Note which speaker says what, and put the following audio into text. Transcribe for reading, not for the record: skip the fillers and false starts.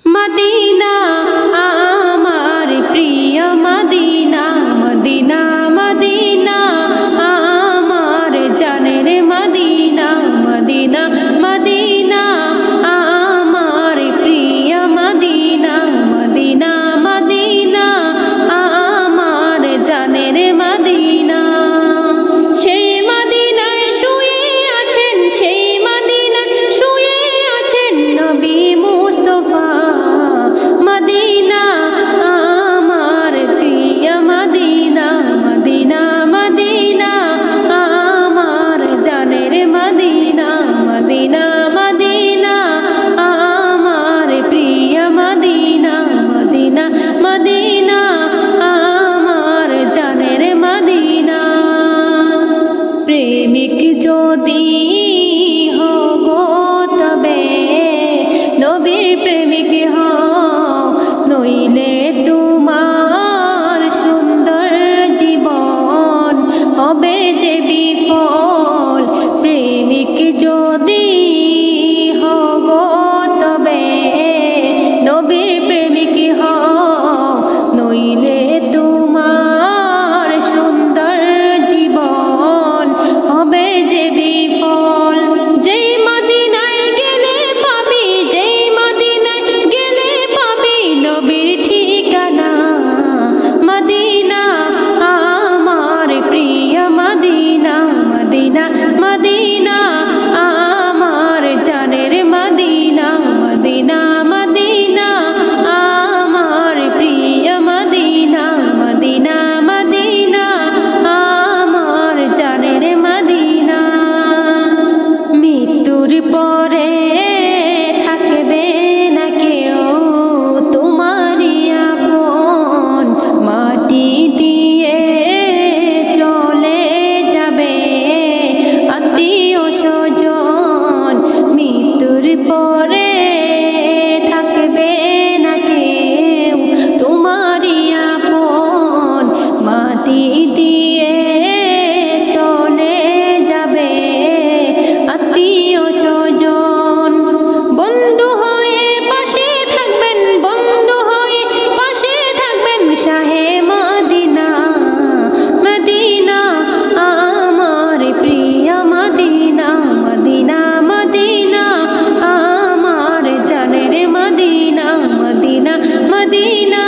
Speaker 1: Medina আমার প্রিয় Medina, Medina Medina আমার জানের মদিনা, মদিনা মদিনা আমার প্রিয় মদিনা, মদিনা মদিনা আমার জানের মদিনা। সেই মদিনায় শুয়ে আছেন, সেই মদিনায় শুয়ে আছেন নবী মুস্তাফা। মদিনা আমার প্রিয় মদিনা, মদিনা মদিনা আমার জানের মদিনা, মদিনা মদিনা আমার প্রিয় মদিনা, মদিনা মদিনা আমার জানের মদিনা। প্রেমিক যদি হব তবে নবীর প্রেমিক হও, নইলে তোমার সুন্দর জীবন হবে যে বিফল। প্রেমিক যদি হব তবে নবীর প্রেমিক হও, নইলে তোমার সুন্দর জীবন হবে যে বিফল। যেই মদিনায় গেলে পাবি, যেই মদিনায় গেলে পাবি নবীর ঠিকানা। মদিনা আমার প্রিয় মদিনা, মদিনা মদিনা আমার জানের মদিনা, মদিনা মদিনা আমার প্রিয় মদিনা, মদিনা মদিনা আমার জানের মদিনা। মৃত্যুর পরে থাকবে না কেউ তোমারই আপন, মাটি দিয়ে চলে যাবে আত্মীয় স্বজন। মৃত্যুর পরে থাকবে না কেউ তোমারই আপন, মাটি দিয়ে চলে যাবে আত্মীয় স্বজন। বন্ধু হয়ে পাশে থাকবেন, বন্ধু হয়ে পাশে থাকবেন শাহে মদিনা। মদিনা আমার প্রিয় মদিনা, মদিনা মদিনা আমার জানের মদিনা, মদিনা মদিনা